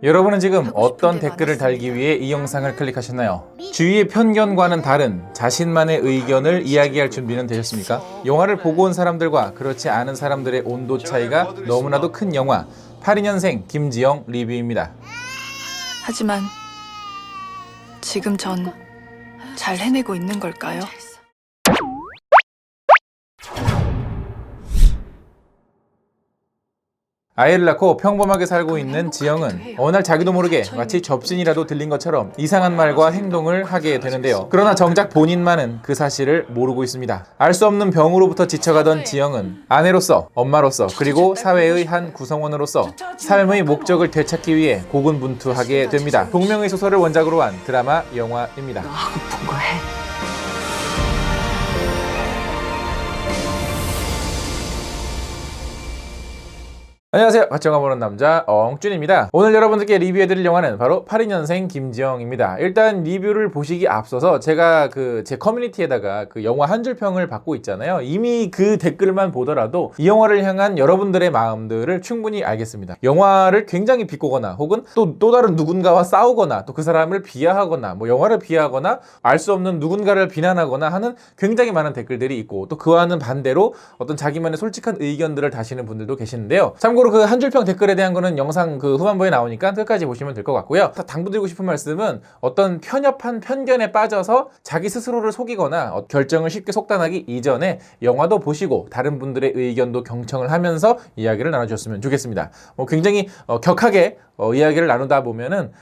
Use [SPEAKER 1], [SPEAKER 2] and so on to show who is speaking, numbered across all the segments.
[SPEAKER 1] 여러분은 지금 어떤 댓글을 달기 위해 이 영상을 클릭하셨나요? 주위의 편견과는 다른 자신만의 의견을 이야기할 준비는 되셨습니까? 영화를 보고 온 사람들과 그렇지 않은 사람들의 온도 차이가 너무나도 큰 영화 82년생 김지영 리뷰입니다.
[SPEAKER 2] 하지만 지금 전 잘 해내고 있는 걸까요?
[SPEAKER 1] 아이를 낳고 평범하게 살고 있는 지영은 어느 날 자기도 모르게 마치 접신이라도 들린 것처럼 이상한 말과 행동을 하게 되는데요. 그러나 정작 본인만은 그 사실을 모르고 있습니다. 알 수 없는 병으로부터 지쳐가던 지영은 아내로서, 엄마로서, 그리고 사회의 한 구성원으로서 삶의 목적을 되찾기 위해 고군분투하게 됩니다. 동명의 소설을 원작으로 한 드라마 영화입니다.
[SPEAKER 2] 너 하고픈 거 해.
[SPEAKER 1] 안녕하세요. 같이 영화 보는 남자 엉준입니다. 오늘 여러분들께 리뷰해드릴 영화는 바로 82년생 김지영입니다. 일단 리뷰를 보시기 앞서서 제가 제 커뮤니티에다가 영화 한 줄 평을 받고 있잖아요. 이미 그 댓글만 보더라도 이 영화를 향한 여러분들의 마음들을 충분히 알겠습니다. 영화를 굉장히 비꼬거나 혹은 또 다른 누군가와 싸우거나 또 그 사람을 비하하거나 영화를 비하하거나 알 수 없는 누군가를 비난하거나 하는 굉장히 많은 댓글들이 있고 또 그와는 반대로 어떤 자기만의 솔직한 의견들을 다시는 분들도 계시는데요. 참고로 그 한 줄평 댓글에 대한 거는 영상 후반부에 나오니까 끝까지 보시면 될 것 같고요. 당부드리고 싶은 말씀은 어떤 편협한 편견에 빠져서 자기 스스로를 속이거나 결정을 쉽게 속단하기 이전에 영화도 보시고 다른 분들의 의견도 경청을 하면서 이야기를 나눠주셨으면 좋겠습니다. 굉장히 격하게 이야기를 나누다 보면은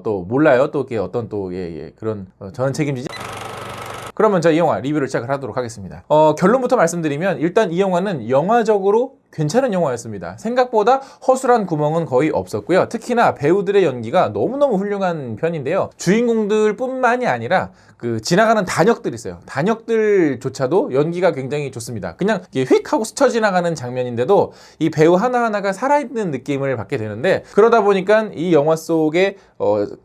[SPEAKER 1] 또 몰라요. 또 이게 어떤 그런 저는 책임지지. 그러면 이 영화 리뷰를 시작을 하도록 하겠습니다. 결론부터 말씀드리면 일단 이 영화는 영화적으로 괜찮은 영화였습니다. 생각보다 허술한 구멍은 거의 없었고요. 특히나 배우들의 연기가 너무너무 훌륭한 편인데요. 주인공들 뿐만이 아니라 지나가는 단역들이 있어요. 단역들조차도 연기가 굉장히 좋습니다. 그냥 휙 하고 스쳐 지나가는 장면인데도 이 배우 하나하나가 살아있는 느낌을 받게 되는데, 그러다 보니까 이 영화 속의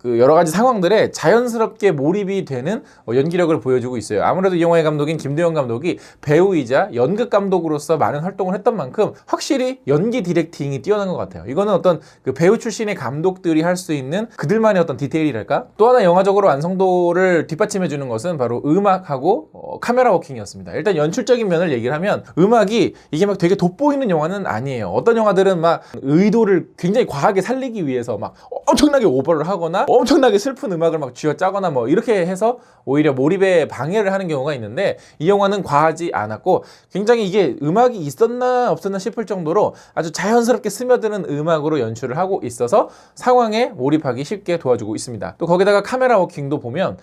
[SPEAKER 1] 여러 가지 상황들에 자연스럽게 몰입이 되는 연기력을 보여주고 있어요. 아무래도 이 영화의 감독인 김도영 감독이 배우이자 연극 감독으로서 많은 활동을 했던 만큼 확실히 연기 디렉팅이 뛰어난 것 같아요. 이거는 어떤 배우 출신의 감독들이 할 수 있는 그들만의 어떤 디테일이랄까? 또 하나 영화적으로 완성도를 뒷받침해주는 것은 바로 음악하고 카메라 워킹이었습니다. 일단 연출적인 면을 얘기를 하면 음악이 이게 되게 돋보이는 영화는 아니에요. 어떤 영화들은 의도를 굉장히 과하게 살리기 위해서 엄청나게 오버를 하거나 엄청나게 슬픈 음악을 쥐어짜거나 이렇게 해서 오히려 몰입에 방해를 하는 경우가 있는데, 이 영화는 과하지 않았고 굉장히 이게 음악이 있었나 없었나 싶을 정도로 아주 자연스럽게 스며드는 음악으로 연출을 하고 있어서 상황에 몰입하기 쉽게 도와주고 있습니다. 또 거기다가 카메라 워킹도 보면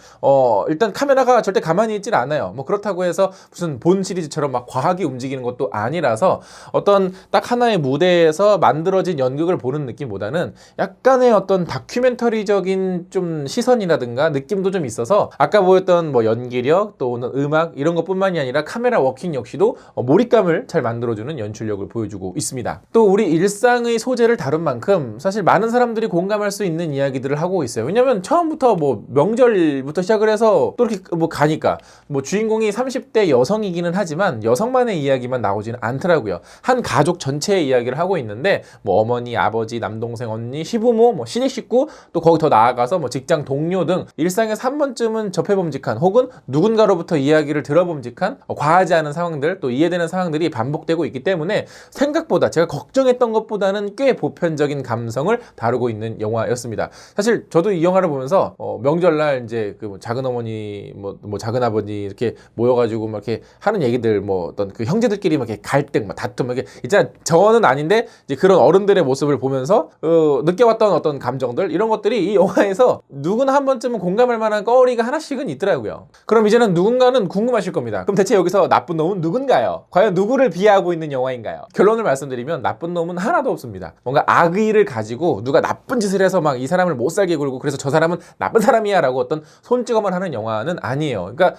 [SPEAKER 1] 일단 카메라가 절대 가만히 있질 않아요. 그렇다고 해서 무슨 본 시리즈처럼 과하게 움직이는 것도 아니라서 어떤 딱 하나의 무대에서 만들어진 연극을 보는 느낌보다는 약간의 어떤 다큐멘터리적인 좀 시선이라든가 느낌도 좀 있어서 아까 보였던 연기력 또는 음악 이런 것뿐만이 아니라 카메라 워킹 역시도 몰입감을 잘 만들어주는 연출력을 보여주고 있습니다. 또 우리 일상의 소재를 다룬 만큼 사실 많은 사람들이 공감할 수 있는 이야기들을 하고 있어요. 왜냐면 처음부터 명절부터 시작을 해서 또 이렇게 가니까 주인공이 30대 여성이기는 하지만 여성만의 이야기만 나오지는 않더라고요. 한 가족 전체의 이야기를 하고 있는데 어머니, 아버지, 남동생, 언니, 시부모, 시댁 식구, 또 거기 더 나아가서 직장 동료 등 일상에서 한 번쯤은 접해봄직한 혹은 누군가로부터 이야기를 들어봄직한 과하지 않은 상황들, 또 이해되는 상황들이 반복되고 있기 때문에 생각보다 제가 걱정했던 것보다는 꽤 보편적인 감성을 다루고 있는 영화였습니다. 사실 저도 이 영화를 보면서 명절날 이제 작은 어머니, 작은 아버지 이렇게 모여가지고 이렇게 하는 얘기들, 어떤 형제들끼리 이렇게 갈등, 다툼, 이렇게 있잖아. 저는 아닌데 이제 그런 어른들의 모습을 보면서 느껴왔던 어떤 감정들, 이런 것들이 이 영화에서 누구나 한 번쯤은 공감할 만한 거리가 하나씩은 있더라고요. 그럼 이제는 누군가는 궁금하실 겁니다. 그럼 대체 여기서 나쁜 놈은 누군가요? 과연 누구를 비하하고 있는 영화인가요? 결론을 말씀드리면 나쁜 놈은 하나도 없습니다. 뭔가 악의를 가지고 누가 나쁜 짓을 해서 이 사람을 못 살게 굴고 그래서 저 사람은 나쁜 사람이야 라고 어떤 손찌검을 하는 영화는 아니에요. 그러니까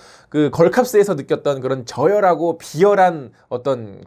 [SPEAKER 1] 걸캅스에서 느꼈던 그런 저열하고 비열한 어떤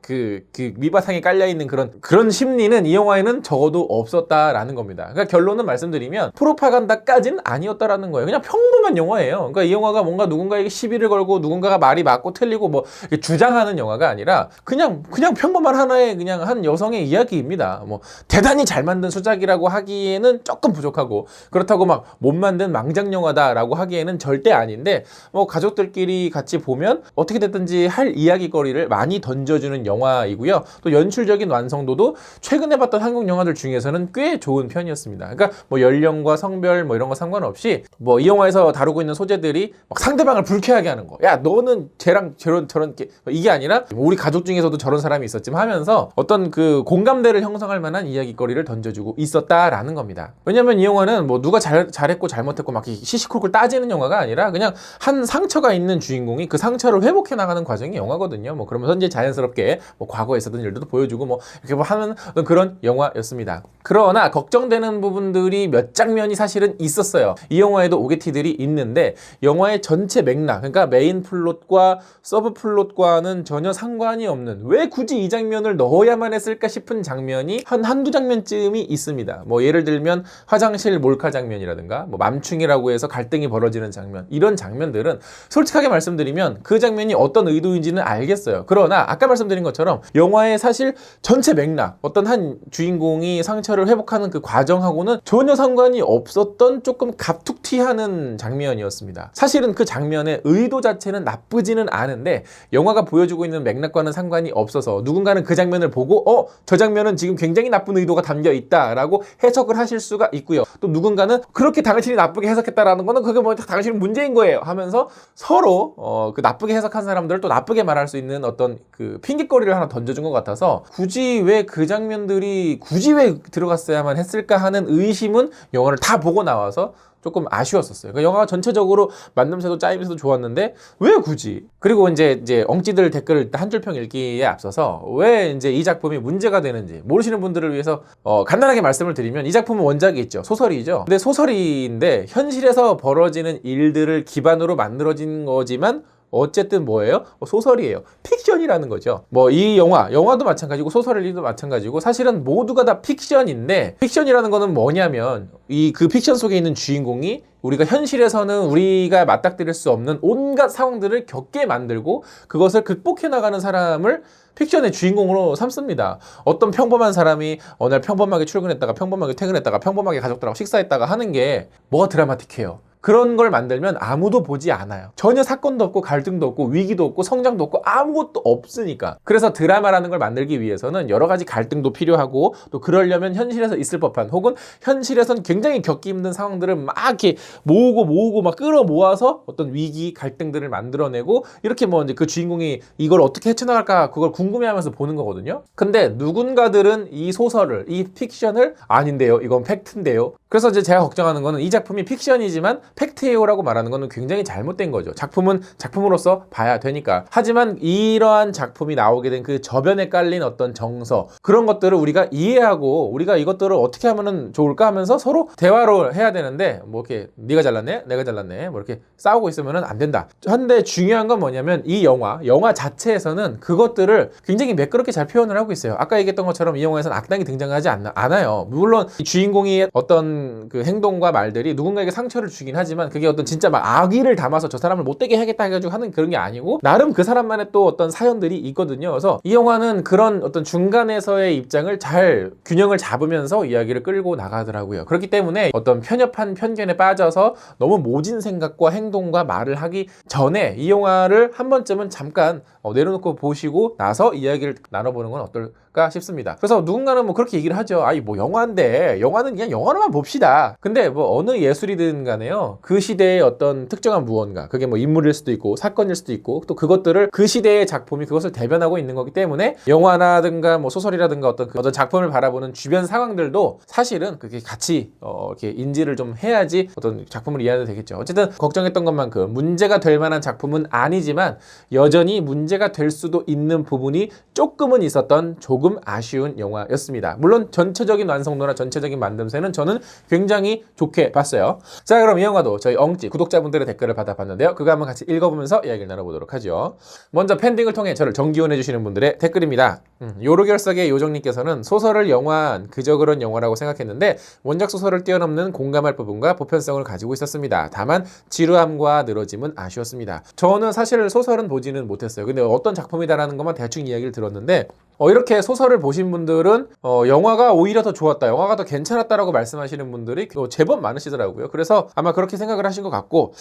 [SPEAKER 1] 밑바탕에 깔려있는 그런 심리는 이 영화에는 적어도 없었다라는 겁니다. 그러니까 결론은 말씀드리면 프로파간다까지는 아니었다라는 거예요. 그냥 평범한 영화예요. 그러니까 이 영화가 뭔가 누군가에게 시비를 걸고 누군가가 말이 맞고 틀리고 이렇게 주장하는 영화가 아니라 그냥 평범한 하나의 그냥 한 여성의 이야기입니다. 뭐 대단히 잘 만든 수작이라고 하기에는 조금 부족하고 그렇다고 막 못 만든 망작 영화다라고 하기에는 절대 아닌데 뭐 가족들끼리 같이 보면 어떻게 됐든지 할 이야기거리를 많이 던져주는 영화이고요. 또 연출적인 완성도도 최근에 봤던 한국 영화들 중에서는 꽤 좋은 편이었습니다. 그러니까 뭐 연령과 성별 뭐 이런 거 상관없이 뭐 이 영화에서 다루고 있는 소재들이 막 상대방을 불쾌하게 하는 거. 야, 너는 쟤랑 저런 이게 아니라 우리 가족 중에서도 저런 사람이 있었지만 하면서 어떤 그 공감대를 형성할 만한 이야기거리를 던져주고 있었다라는 겁니다. 왜냐면 이 영화는 뭐 누가 잘했고 잘못했고 막 시시콜콜 따지는 영화가 아니라 그냥 한 상처가 있는 주인공이 그 상처를 회복해 나가는 과정이 영화거든요. 뭐 그러면서 이제 자연스럽게 뭐 과거에 있었던 일들도 보여주고 뭐 이렇게 뭐 하는 그런 영화였습니다. 그러나 걱정되는 부분들이 몇 장면이 사실은 있었어요. 이 영화에도 오게티들이 있는데 영화의 전체 맥락, 그러니까 메인 플롯과 서브 플롯과는 전혀 상관이 없는, 왜 굳이 이 장면을 넣어야만 했을까 싶은 장면이 한두 장면쯤이 있습니다. 뭐 예를 들면 화장실 몰카 장면이라든가 뭐 맘충이라고 해서 갈등이 벌어지는 장면, 이런 장면들은 솔직하게 말씀드리면 그 장면이 어떤 의도인지는 알겠어요. 그러나 아까 말씀드린 것처럼 영화의 사실 전체 맥락, 어떤 한 주인공이 상처를 회복하는 그 과정하고는 전혀 상관이 없었던 조금 갑툭튀하는 장면이었습니다. 사실은 그 장면의 의도 자체는 나쁘지는 않은데 영화가 보여주고 있는 맥락과는 상관이 없어서 누군가는 그 장면을 보고 저 장면은 지금 굉장히 나쁜 의도가 담겨 있다라고 해석을 하실 수가 있고요. 또 누군가는 그렇게 당신이 나쁘게 해석했다라는 거는 그게 뭐 당신은 문제인 거예요 하면서 서로 그 나쁘게 해석한 사람들을 또 나쁘게 말할 수 있는 어떤 그 핑계거리를 하나 던져준 것 같아서 굳이 왜 그 장면들이 굳이 왜 들어갔어야만 했을까 하는 의심은 영화를 다 보고 나와서 조금 아쉬웠었어요. 그러니까 영화가 전체적으로 만듦새도 짜임새도 좋았는데 왜 굳이? 그리고 이제 엉찌들 댓글 한 줄 평 읽기에 앞서서 왜 이제 이 작품이 문제가 되는지 모르시는 분들을 위해서 간단하게 말씀을 드리면, 이 작품은 원작이 있죠. 소설이죠. 근데 소설인데 현실에서 벌어지는 일들을 기반으로 만들어진 거지만 어쨌든 뭐예요? 소설이에요. 픽션이라는 거죠. 뭐 이 영화도 마찬가지고 소설도 마찬가지고 사실은 모두가 다 픽션인데, 픽션이라는 거는 뭐냐면 그 픽션 속에 있는 주인공이 우리가 현실에서는 우리가 맞닥뜨릴 수 없는 온갖 상황들을 겪게 만들고 그것을 극복해 나가는 사람을 픽션의 주인공으로 삼습니다. 어떤 평범한 사람이 어느 날 평범하게 출근했다가 평범하게 퇴근했다가 평범하게 가족들하고 식사했다가 하는 게 뭐가 드라마틱해요. 그런 걸 만들면 아무도 보지 않아요. 전혀 사건도 없고 갈등도 없고 위기도 없고 성장도 없고 아무것도 없으니까. 그래서 드라마라는 걸 만들기 위해서는 여러 가지 갈등도 필요하고, 또 그러려면 현실에서 있을 법한 혹은 현실에선 굉장히 겪기 힘든 상황들을 막 이렇게 모으고 막 끌어모아서 어떤 위기 갈등들을 만들어내고, 이렇게 뭐 이제 그 주인공이 이걸 어떻게 헤쳐나갈까 그걸 궁금해하면서 보는 거거든요. 근데 누군가들은 이 소설을, 이 픽션을 아닌데요, 이건 팩트인데요. 그래서 이제 제가 걱정하는 거는 이 작품이 픽션이지만 팩트예요라고 말하는 거는 굉장히 잘못된 거죠. 작품은 작품으로서 봐야 되니까. 하지만 이러한 작품이 나오게 된 그 저변에 깔린 어떤 정서, 그런 것들을 우리가 이해하고 우리가 이것들을 어떻게 하면은 좋을까 하면서 서로 대화를 해야 되는데, 뭐 이렇게 네가 잘났네 내가 잘났네 뭐 이렇게 싸우고 있으면은 안 된다. 한데 중요한 건 뭐냐면 이 영화 자체에서는 그것들을 굉장히 매끄럽게 잘 표현을 하고 있어요. 아까 얘기했던 것처럼 이 영화에서는 악당이 등장하지 않아요. 물론 이 주인공의 어떤 그 행동과 말들이 누군가에게 상처를 주긴 하지만 그게 어떤 진짜 막 악의를 담아서 저 사람을 못되게 해야겠다 해가지고 하는 그런 게 아니고, 나름 그 사람만의 또 어떤 사연들이 있거든요. 그래서 이 영화는 그런 어떤 중간에서의 입장을 잘 균형을 잡으면서 이야기를 끌고 나가더라고요. 그렇기 때문에 어떤 편협한 편견에 빠져서 너무 모진 생각과 행동과 말을 하기 전에 이 영화를 한 번쯤은 잠깐 내려놓고 보시고 나서 이야기를 나눠보는 건 어떨까 싶습니다. 그래서 누군가는 뭐 그렇게 얘기를 하죠. 아이 뭐 영화인데 영화는 그냥 영화로만 봅시다. 근데 뭐 어느 예술이든 간에요, 그 시대의 어떤 특정한 무언가, 그게 뭐 인물일 수도 있고 사건일 수도 있고 또 그것들을 그 시대의 작품이 그것을 대변하고 있는 거기 때문에 영화라든가 뭐 소설이라든가 어떤 작품을 바라보는 주변 상황들도 사실은 그게 같이 이렇게 인지를 좀 해야지 어떤 작품을 이해해도 되겠죠. 어쨌든 걱정했던 것만큼 문제가 될 만한 작품은 아니지만 여전히 문제가 될 수도 있는 부분이 조금은 있었던 조금 아쉬운 영화였습니다. 물론 전체적인 완성도나 전체적인 만듦새는 저는 굉장히 좋게 봤어요. 자, 그럼 이 영화도 저희 엉찌 구독자분들의 댓글을 받아봤는데요. 그거 한번 같이 읽어보면서 이야기를 나눠보도록 하죠. 먼저 팬딩을 통해 저를 정기원해주시는 분들의 댓글입니다. 요로결석의 요정님께서는 소설을 영화한 그저 그런 영화라고 생각했는데 원작 소설을 뛰어넘는 공감할 부분과 보편성을 가지고 있었습니다. 다만 지루함과 늘어짐은 아쉬웠습니다. 저는 사실 소설은 보지는 못했어요. 근데 어떤 작품이다라는 것만 대충 이야기를 들었는데 이렇게 소설을 보신 분들은 영화가 오히려 더 좋았다, 영화가 더 괜찮았다라고 말씀하시는 분들이 제법 많으시더라고요. 그래서 아마 그렇게 생각을 하신 것 같고,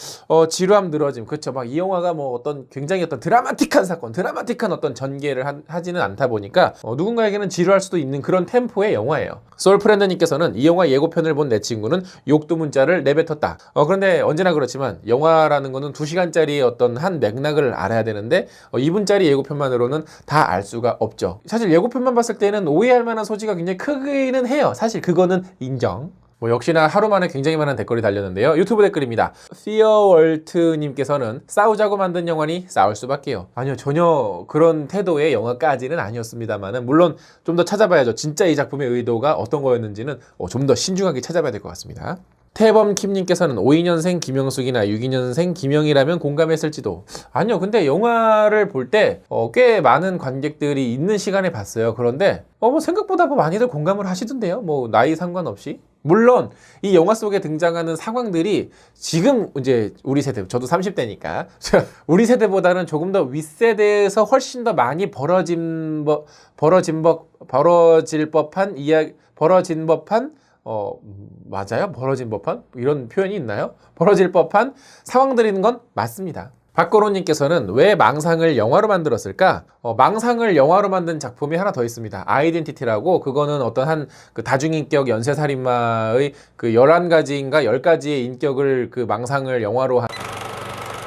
[SPEAKER 1] 지루함 늘어짐, 그렇죠. 막 이 영화가 뭐 어떤 굉장히 어떤 드라마틱한 사건, 드라마틱한 어떤 전개를 하지는 않다 보니까 누군가에게는 지루할 수도 있는 그런 템포의 영화예요. 솔프렌드님께서는 이 영화 예고편을 본 내 친구는 욕도 문자를 내뱉었다. 그런데 언제나 그렇지만 영화라는 거는 2시간짜리 어떤 한 맥락을 알아야 되는데 2분짜리 예고편만으로는 다 알 수가 없죠. 사실 예고편만 봤을 때는 오해할 만한 소지가 굉장히 크기는 해요. 사실 그거는 인정. 역시나 하루 만에 굉장히 많은 댓글이 달렸는데요. 유튜브 댓글입니다. 피어월트님께서는 싸우자고 만든 영화니 싸울 수밖에요. 아니요, 전혀 그런 태도의 영화까지는 아니었습니다만은, 물론 좀 더 찾아봐야죠. 진짜 이 작품의 의도가 어떤 거였는지는 좀 더 신중하게 찾아봐야 될 것 같습니다. 태범킴님께서는 52년생 김영숙이나 62년생 김영이라면 공감했을지도. 아니요, 근데 영화를 볼 때 꽤 많은 관객들이 있는 시간에 봤어요. 그런데 생각보다 많이들 공감을 하시던데요. 나이 상관없이. 물론 이 영화 속에 등장하는 상황들이 지금 이제 우리 세대, 저도 30대니까 우리 세대보다는 조금 더 윗세대에서 훨씬 더 많이 벌어진 법한 맞아요? 벌어진 법한? 이런 표현이 있나요? 벌어질 법한 상황들인 건 맞습니다. 박거로님께서는 왜 망상을 영화로 만들었을까? 망상을 영화로 만든 작품이 하나 더 있습니다. 아이덴티티라고, 그거는 어떤 그 다중인격 연쇄살인마의 그 11가지인가 10가지의 인격을 그 망상을 영화로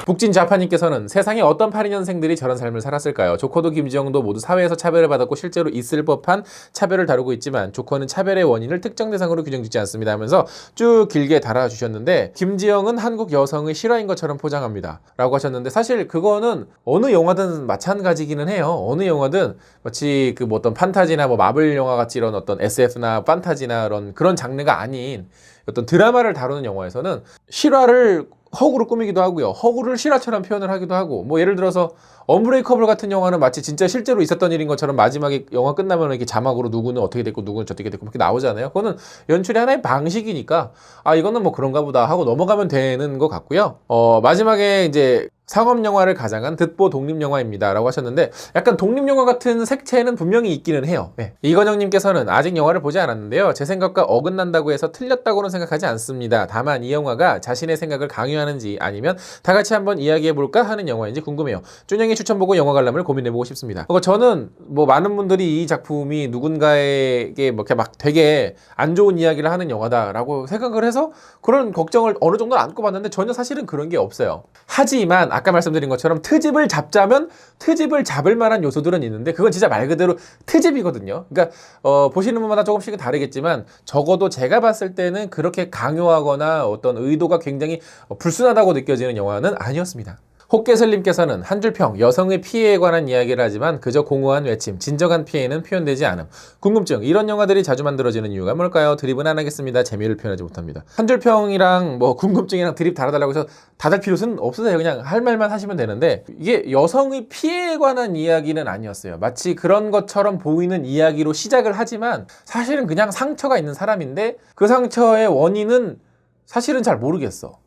[SPEAKER 1] 북진자파님께서는 세상에 어떤 82년생들이 저런 삶을 살았을까요? 조커도 김지영도 모두 사회에서 차별을 받았고 실제로 있을 법한 차별을 다루고 있지만 조커는 차별의 원인을 특정 대상으로 규정짓지 않습니다 하면서 쭉 길게 달아주셨는데, 김지영은 한국 여성의 실화인 것처럼 포장합니다 라고 하셨는데, 사실 그거는 어느 영화든 마찬가지기는 해요. 어느 영화든 마치 그 어떤 판타지나 마블 영화 같이 이런 어떤 SF나 판타지나 그런 장르가 아닌 어떤 드라마를 다루는 영화에서는 실화를 허구로 꾸미기도 하고요, 허구를 실화처럼 표현을 하기도 하고, 예를 들어서 언브레이커블 같은 영화는 마치 진짜 실제로 있었던 일인 것처럼 마지막에 영화 끝나면 이렇게 자막으로 누구는 어떻게 됐고 누구는 저떻게 됐고 이렇게 나오잖아요. 그거는 연출의 하나의 방식이니까 이거는 그런가 보다 하고 넘어가면 되는 것 같고요. 마지막에 이제 상업영화를 가장한 듣보 독립영화입니다 라고 하셨는데, 약간 독립영화 같은 색채는 분명히 있기는 해요. 네. 이건영님께서는 아직 영화를 보지 않았는데요, 제 생각과 어긋난다고 해서 틀렸다고는 생각하지 않습니다. 다만 이 영화가 자신의 생각을 강요하는지 아니면 다 같이 한번 이야기해볼까 하는 영화인지 궁금해요. 준영이 추천 보고 영화 관람을 고민해보고 싶습니다. 저는 많은 분들이 이 작품이 누군가에게 되게 안 좋은 이야기를 하는 영화다라고 생각을 해서 그런 걱정을 어느 정도 안고 봤는데, 전혀 사실은 그런 게 없어요. 하지만 아까 말씀드린 것처럼 트집을 잡자면 트집을 잡을 만한 요소들은 있는데, 그건 진짜 말 그대로 트집이거든요. 그러니까 보시는 분마다 조금씩은 다르겠지만 적어도 제가 봤을 때는 그렇게 강요하거나 어떤 의도가 굉장히 불순하다고 느껴지는 영화는 아니었습니다. 호깨슬님께서는 한 줄 평, 여성의 피해에 관한 이야기를 하지만 그저 공허한 외침, 진정한 피해는 표현되지 않음. 궁금증, 이런 영화들이 자주 만들어지는 이유가 뭘까요? 드립은 안 하겠습니다. 재미를 표현하지 못합니다. 한 줄 평이랑 궁금증이랑 드립 달아달라고 해서 다달 필요는 없으세요. 그냥 할 말만 하시면 되는데, 이게 여성의 피해에 관한 이야기는 아니었어요. 마치 그런 것처럼 보이는 이야기로 시작을 하지만 사실은 그냥 상처가 있는 사람인데, 그 상처의 원인은 사실은 잘 모르겠어.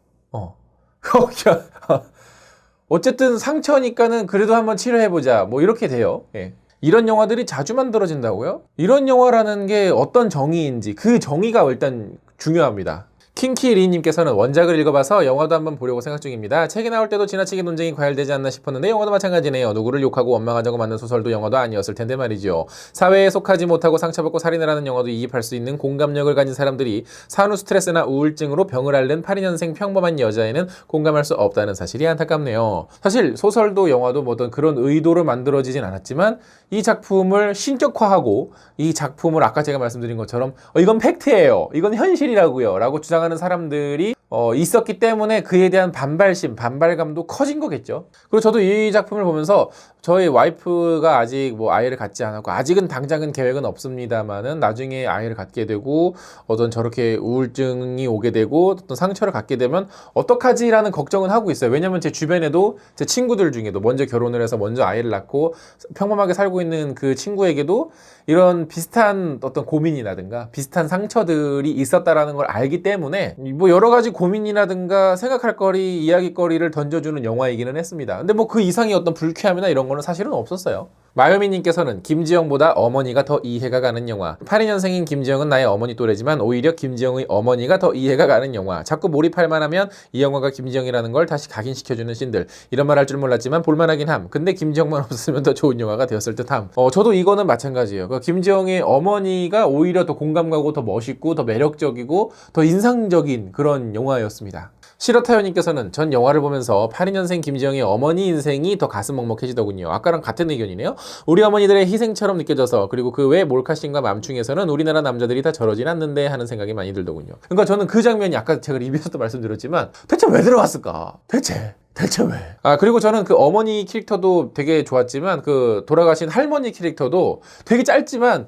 [SPEAKER 1] 어쨌든 상처니까는 그래도 한번 치료해보자, 이렇게 돼요. 예. 이런 영화들이 자주 만들어진다고요? 이런 영화라는 게 어떤 정의인지, 그 정의가 일단 중요합니다. 킹키리님께서는 원작을 읽어봐서 영화도 한번 보려고 생각 중입니다. 책이 나올 때도 지나치게 논쟁이 과열되지 않나 싶었는데 영화도 마찬가지네요. 누구를 욕하고 원망하자고 만든 소설도 영화도 아니었을 텐데 말이죠. 사회에 속하지 못하고 상처받고 살인을 하는 영화도 이입할 수 있는 공감력을 가진 사람들이 산후 스트레스나 우울증으로 병을 앓는 82년생 평범한 여자에는 공감할 수 없다는 사실이 안타깝네요. 사실 소설도 영화도 어떤 그런 의도로 만들어지진 않았지만 이 작품을 신격화하고 이 작품을 아까 제가 말씀드린 것처럼 이건 팩트예요, 이건 현실이라고요 라고 주장하는 사람들이 있었기 때문에 그에 대한 반발심, 반발감도 커진 거겠죠. 그리고 저도 이 작품을 보면서 저희 와이프가 아직 아이를 갖지 않았고 아직은 당장은 계획은 없습니다만은 나중에 아이를 갖게 되고 어떤 저렇게 우울증이 오게 되고 어떤 상처를 갖게 되면 어떡하지라는 걱정은 하고 있어요. 왜냐면 제 주변에도 제 친구들 중에도 먼저 결혼을 해서 먼저 아이를 낳고 평범하게 살고 있는 그 친구에게도 이런 비슷한 어떤 고민이라든가 비슷한 상처들이 있었다라는 걸 알기 때문에 여러 가지 고민이라든가 생각할 거리, 이야기거리를 던져주는 영화이기는 했습니다. 근데 그 이상의 어떤 불쾌함이나 이런 거는 사실은 없었어요. 마요미님께서는 김지영보다 어머니가 더 이해가 가는 영화. 82년생인 김지영은 나의 어머니 또래지만 오히려 김지영의 어머니가 더 이해가 가는 영화. 자꾸 몰입할만 하면 이 영화가 김지영이라는 걸 다시 각인시켜주는 씬들. 이런 말 할 줄 몰랐지만 볼만하긴 함. 근데 김지영만 없었으면 더 좋은 영화가 되었을 듯함. 저도 이거는 마찬가지예요. 그 김지영의 어머니가 오히려 더 공감 가고 더 멋있고 더 매력적이고 더 인상적인 그런 영화였습니다. 시러타요님께서는 전 영화를 보면서 82년생 김지영의 어머니 인생이 더 가슴 먹먹해지더군요. 아까랑 같은 의견이네요. 우리 어머니들의 희생처럼 느껴져서, 그리고 그 외 몰카씬과 맘충에서는 우리나라 남자들이 다 저러진 않는데 하는 생각이 많이 들더군요. 그러니까 저는 그 장면이 아까 제가 리뷰에서도 말씀드렸지만 대체 왜 들어갔을까? 대체 왜? 그리고 저는 그 어머니 캐릭터도 되게 좋았지만 그 돌아가신 할머니 캐릭터도 되게 짧지만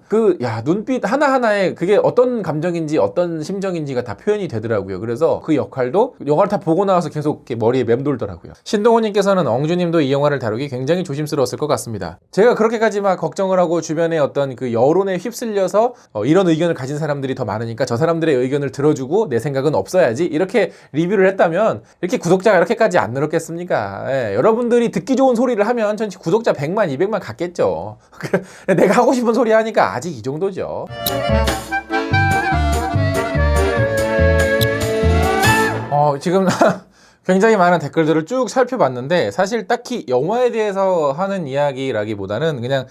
[SPEAKER 1] 눈빛 하나하나에 그게 어떤 감정인지 어떤 심정인지가 다 표현이 되더라고요. 그래서 그 역할도 영화를 다 보고 나와서 계속 이렇게 머리에 맴돌더라고요. 신동호님께서는 엉주님도 이 영화를 다루기 굉장히 조심스러웠을 것 같습니다. 제가 그렇게까지 막 걱정을 하고 주변에 어떤 그 여론에 휩쓸려서 이런 의견을 가진 사람들이 더 많으니까 저 사람들의 의견을 들어주고 내 생각은 없어야지 이렇게 리뷰를 했다면 이렇게 구독자가 이렇게까지 안 늘었겠습니까? 여러분들이 듣기 좋은 소리를 하면 전 구독자 100만, 200만 갔겠죠. 내가 하고 싶은 소리 하니까 아직 이 정도죠. 지금 굉장히 많은 댓글들을 쭉 살펴봤는데 사실 딱히 영화에 대해서 하는 이야기라기보다는 그냥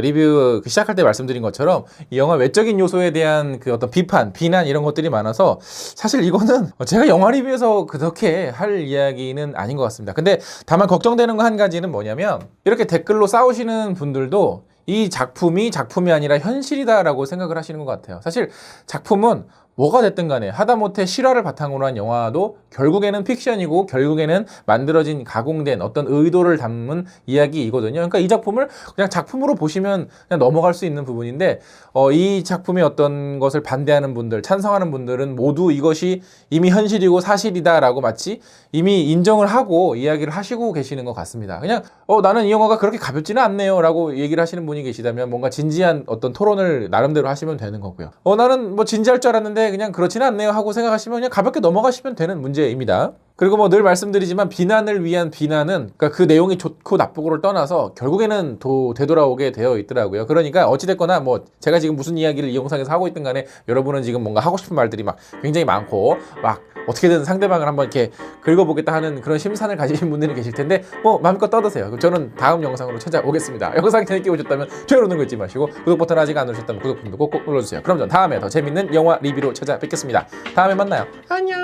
[SPEAKER 1] 리뷰 시작할 때 말씀드린 것처럼 이 영화 외적인 요소에 대한 그 어떤 비난 이런 것들이 많아서 사실 이거는 제가 영화 리뷰에서 그렇게 할 이야기는 아닌 것 같습니다. 근데 다만 걱정되는 거 한 가지는 뭐냐면 이렇게 댓글로 싸우시는 분들도 이 작품이 아니라 현실이다라고 생각을 하시는 것 같아요. 사실 작품은 뭐가 됐든 간에 하다못해 실화를 바탕으로 한 영화도 결국에는 픽션이고 결국에는 만들어진 가공된 어떤 의도를 담은 이야기이거든요. 그러니까 이 작품을 그냥 작품으로 보시면 그냥 넘어갈 수 있는 부분인데 이 작품의 어떤 것을 반대하는 분들, 찬성하는 분들은 모두 이것이 이미 현실이고 사실이다라고 마치 이미 인정을 하고 이야기를 하시고 계시는 것 같습니다. 그냥 나는 이 영화가 그렇게 가볍지는 않네요 라고 얘기를 하시는 분이 계시다면 뭔가 진지한 어떤 토론을 나름대로 하시면 되는 거고요. 나는 뭐 진지할 줄 알았는데 그냥 그렇지는 않네요 하고 생각하시면 그냥 가볍게 넘어가시면 되는 문제입니다. 그리고 늘 말씀드리지만 비난을 위한 비난은 그러니까 그 내용이 좋고 나쁘고를 떠나서 결국에는 되돌아오게 되어 있더라고요. 그러니까 어찌됐거나 제가 지금 무슨 이야기를 이 영상에서 하고 있든 간에 여러분은 지금 뭔가 하고 싶은 말들이 막 굉장히 많고 막 어떻게든 상대방을 한번 이렇게 긁어보겠다 하는 그런 심산을 가지신 분들이 계실 텐데 마음껏 떠드세요. 그럼 저는 다음 영상으로 찾아오겠습니다. 영상 재밌게 보셨다면 좋아요 누르는 거 잊지 마시고 구독 버튼 아직 안 누르셨다면 구독 버튼도 꼭꼭 눌러주세요. 그럼 전 다음에 더 재밌는 영화 리뷰로 찾아뵙겠습니다. 다음에 만나요. 안녕.